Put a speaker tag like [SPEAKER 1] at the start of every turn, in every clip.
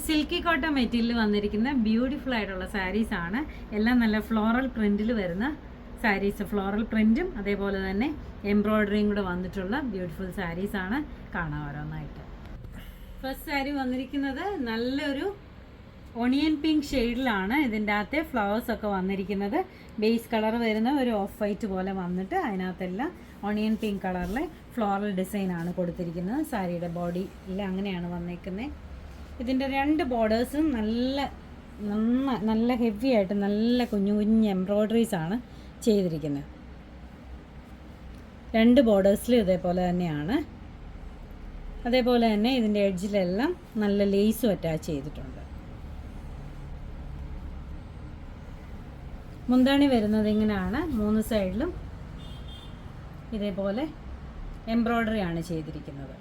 [SPEAKER 1] Silky cotton material വന്നിരിക്കുന്ന beautiful ആയിട്ടുള്ള സാരീസ് ആണ്. എല്ലാം നല്ല ഫ്ലോറൽ പ്രിന്റിൽ വരുന്ന സാരീസ്, ഫ്ലോറൽ പ്രിന്റും അതേപോലെ തന്നെ എംബ്രോയിഡറിയും കൂടെ വന്നിട്ടുള്ള ബ്യൂട്ടിഫുൾ സാരീസ് ആണ്. കാണാൻ ഓരോന്നായിട്ട്. ഫസ്റ്റ് സാരി വന്നിരിക്കുന്നത് നല്ലൊരു ഒണിയൻ പിങ്ക് ഷെയ്ഡിലാണ്. ഇതിൻ്റെ അകത്തെ ഫ്ലവേഴ്സ് ഒക്കെ വന്നിരിക്കുന്നത് ബേസ് കളർ വരുന്ന ഒരു ഓഫ് വൈറ്റ് പോലെ വന്നിട്ട് അതിനകത്തെല്ലാം ഒണിയൻ പിങ്ക് കളറിലെ ഫ്ലോറൽ ഡിസൈൻ ആണ് കൊടുത്തിരിക്കുന്നത്. സാരിയുടെ ബോഡിയിൽ അങ്ങനെയാണ് വന്നേക്കുന്നത്. ഇതിൻ്റെ രണ്ട് ബോർഡേഴ്സും നല്ല ഹെവി ആയിട്ട് നല്ല കുഞ്ഞു കുഞ്ഞ് എംബ്രോയ്ഡറീസ് ആണ് ചെയ്തിരിക്കുന്നത്. രണ്ട് ബോർഡേഴ്സിലും ഇതേപോലെ തന്നെയാണ്. അതേപോലെ തന്നെ ഇതിൻ്റെ എഡ്ജിലെല്ലാം നല്ല ലേസും അറ്റാച്ച് ചെയ്തിട്ടുണ്ട്. മുന്താണി വരുന്നത് ഇങ്ങനെയാണ്. 3 സൈഡിലും ഇതേപോലെ എംബ്രോയ്ഡറി ആണ് ചെയ്തിരിക്കുന്നത്.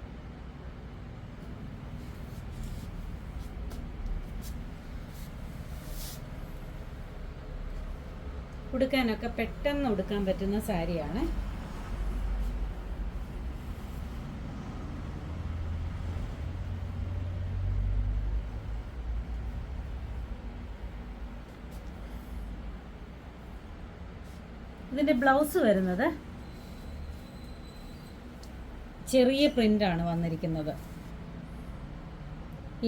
[SPEAKER 1] ഉടുക്കാനൊക്കെ പെട്ടെന്ന് ഉടുക്കാൻ പറ്റുന്ന സാരിയാണ്. ഇതിൻ്റെ ബ്ലൗസ് വരുന്നത് ചെറിയ പ്രിൻ്റാണ് വന്നിരിക്കുന്നത്.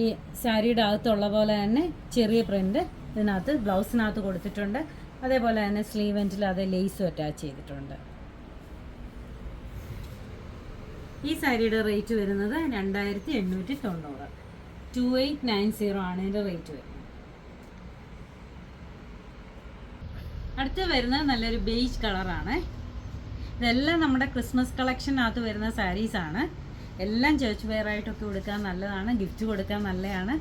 [SPEAKER 1] ഈ സാരിയുടെ അകത്തുള്ള പോലെ തന്നെ ചെറിയ പ്രിൻ്റ് ഇതിനകത്ത് ബ്ലൗസിനകത്ത് കൊടുത്തിട്ടുണ്ട്. അതേപോലെ തന്നെ സ്ലീവ് എൻഡിൽ അതേ ലേസും അറ്റാച്ച് ചെയ്തിട്ടുണ്ട്. ഈ സാരിയുടെ റേറ്റ് വരുന്നത് 2890. 2890 ആണ് ഇതിൻ്റെ റേറ്റ് വരുന്നത്. അടുത്ത് വരുന്നത് നല്ലൊരു ബേജ് കളറാണ്. ഇതെല്ലാം നമ്മുടെ ക്രിസ്മസ് കളക്ഷനകത്ത് വരുന്ന സാരീസാണ്. എല്ലാം ചർച്ച് വെയർ ആയിട്ടൊക്കെ കൊടുക്കാൻ നല്ലതാണ്, ഗിഫ്റ്റ് കൊടുക്കാൻ നല്ലതാണ്.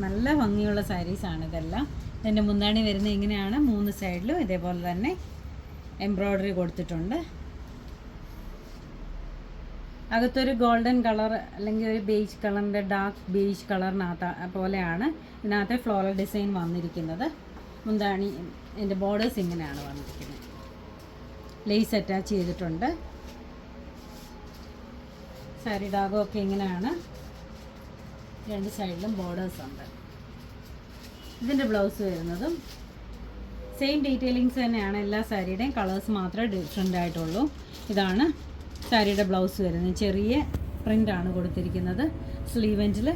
[SPEAKER 1] നല്ല ഭംഗിയുള്ള സാരീസാണ് ഇതെല്ലാം. ഇതിൻ്റെ മുന്താണി വരുന്നത് ഇങ്ങനെയാണ്. 3 സൈഡിലും ഇതേപോലെ തന്നെ എംബ്രോയ്ഡറി കൊടുത്തിട്ടുണ്ട്. അകത്തൊരു ഗോൾഡൻ കളർ അല്ലെങ്കിൽ ഒരു ബേജ് കളറിൻ്റെ ഡാർക്ക് ബേജ് കളറിനകത്ത് പോലെയാണ് ഇതിനകത്തെ ഫ്ലോറൽ ഡിസൈൻ വന്നിരിക്കുന്നത്. മുന്താണി ഇതിൻ്റെ ബോർഡേഴ്സ് ഇങ്ങനെയാണ് വന്നിരിക്കുന്നത്. ലേസ് അറ്റാച്ച് ചെയ്തിട്ടുണ്ട്. സാരി ഡാഗൊക്കെ ഇങ്ങനെയാണ്. രണ്ട് സൈഡിലും ബോർഡേഴ്സ് ഉണ്ട്. ഇതിൻ്റെ ബ്ലൗസ് വരുന്നതും സെയിം ഡീറ്റെയിലിങ്സ് തന്നെയാണ്. എല്ലാ സാരിയുടെയും കളേഴ്സ് മാത്രമേ ഡിഫറെൻ്റ് ആയിട്ടുള്ളൂ. ഇതാണ് സാരിയുടെ ബ്ലൗസ് വരുന്നത്. ചെറിയ പ്രിൻ്റാണ് കൊടുത്തിരിക്കുന്നത്. സ്ലീവ് എൻഡിൽ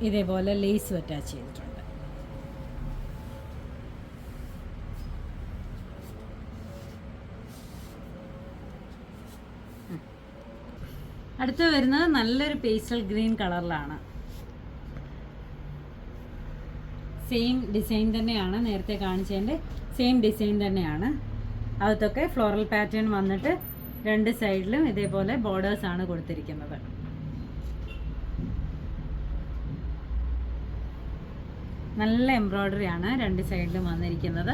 [SPEAKER 1] ഇതേപോലെ ലേസും അറ്റാച്ച് ചെയ്തിട്ടുണ്ട്. അടുത്ത് വരുന്നത് നല്ലൊരു പേസ്റ്റൽ ഗ്രീൻ കളറിലാണ്. സെയിം ഡിസൈൻ തന്നെയാണ്, നേരത്തെ കാണിച്ചതിൻ്റെ സെയിം ഡിസൈൻ തന്നെയാണ്. അകത്തൊക്കെ ഫ്ലോറൽ പാറ്റേൺ വന്നിട്ട് രണ്ട് സൈഡിലും ഇതേപോലെ ബോർഡേഴ്സ് ആണ് കൊടുത്തിരിക്കുന്നത്. നല്ല എംബ്രോയ്ഡറി ആണ് രണ്ട് സൈഡിലും വന്നിരിക്കുന്നത്.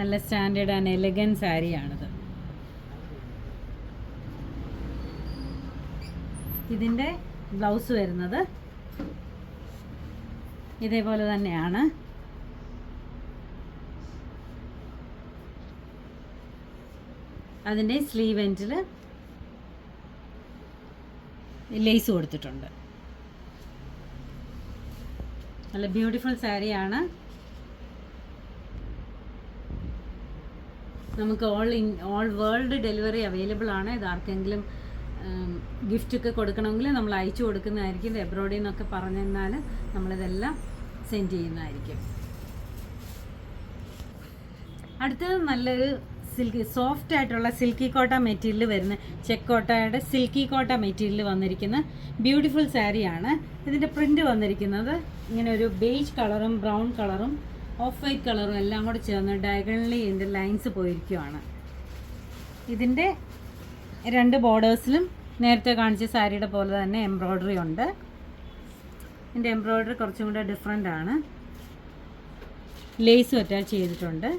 [SPEAKER 1] നല്ല സ്റ്റാൻഡേർഡ് ആൻഡ് എലഗൻ സാരിയാണിത്. ഇതിൻ്റെ ബ്ലൗസ് വരുന്നത് ഇതേപോലെ തന്നെയാണ്. അതിൻ്റെ സ്ലീവ് എൻഡിൽ ലേസ് കൊടുത്തിട്ടുണ്ട്. നല്ല ബ്യൂട്ടിഫുൾ സാരിയാണ്. നമുക്ക് ഓൾ വേൾഡ് ഡെലിവറി അവൈലബിൾ ആണ്. ഇതാർക്കെങ്കിലും ഗിഫ്റ്റൊക്കെ കൊടുക്കണമെങ്കിൽ നമ്മൾ അയച്ചു കൊടുക്കുന്നതായിരിക്കും. ഇത് എബ്രോഡിൽ നിന്നൊക്കെ പറഞ്ഞു തന്നാൽ നമ്മളിതെല്ലാം സെൻഡ് ചെയ്യുന്നതായിരിക്കും. അടുത്തത് നല്ലൊരു സോഫ്റ്റ് ആയിട്ടുള്ള സിൽക്കി കോട്ട മെറ്റീരിയൽ വരുന്ന ചെക്ക് കോട്ടയുടെ സിൽക്കി കോട്ട മെറ്റീരിയൽ വന്നിരിക്കുന്ന ബ്യൂട്ടിഫുൾ സാരിയാണ്. ഇതിൻ്റെ പ്രിൻ്റ് വന്നിരിക്കുന്നത് ഇങ്ങനെ ഒരു ബേജ് കളറും ബ്രൗൺ കളറും ഓഫ് വൈറ്റ് കളറും എല്ലാം കൂടെ ചേർന്ന് ഡയഗണലി ഇതിൻ്റെ ലൈൻസ് പോയിരിക്കുവാണ്. ഇതിൻ്റെ രണ്ട് ബോർഡേഴ്സിലും നേരത്തെ കാണിച്ച സാരിയുടെ പോലെ തന്നെ എംബ്രോയ്ഡറി ഉണ്ട്. ഇതിൻ്റെ എംബ്രോയ്ഡറി കുറച്ചും കൂടെ ഡിഫറെൻ്റ് ആണ്. ലേസും അറ്റാച്ച് ചെയ്തിട്ടുണ്ട്.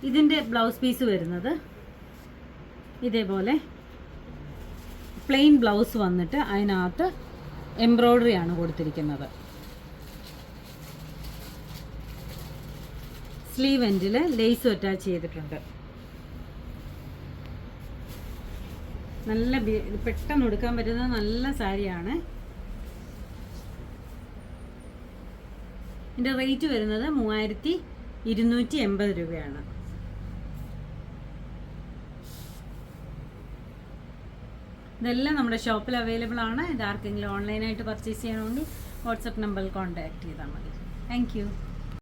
[SPEAKER 1] ഇതിൻ്റെ ബ്ലൗസ് പീസ് വരുന്നത് ഇതേപോലെ പ്ലെയിൻ ബ്ലൗസ് വന്നിട്ട് അതിനകത്ത് എംബ്രോയ്ഡറി ആണ് കൊടുത്തിരിക്കുന്നത്. സ്ലീവ് എൻഡിൽ ലേസും അറ്റാച്ച് ചെയ്തിട്ടുണ്ട്. നല്ല പെട്ടെന്ന് ഉടുക്കാൻ പറ്റുന്ന നല്ല സാരിയാണ്. ഇതിൻ്റെ റേറ്റ് വരുന്നത് 3280 രൂപയാണ്. ഇതെല്ലാം നമ്മുടെ ഷോപ്പിൽ അവൈലബിൾ ആണ്. ഇത് ആർക്കെങ്കിലും ഓൺലൈനായിട്ട് പർച്ചേസ് ചെയ്യണമെങ്കിൽ വാട്സപ്പ് നമ്പറിൽ കോൺടാക്ട് ചെയ്താൽ മതി. Thank you.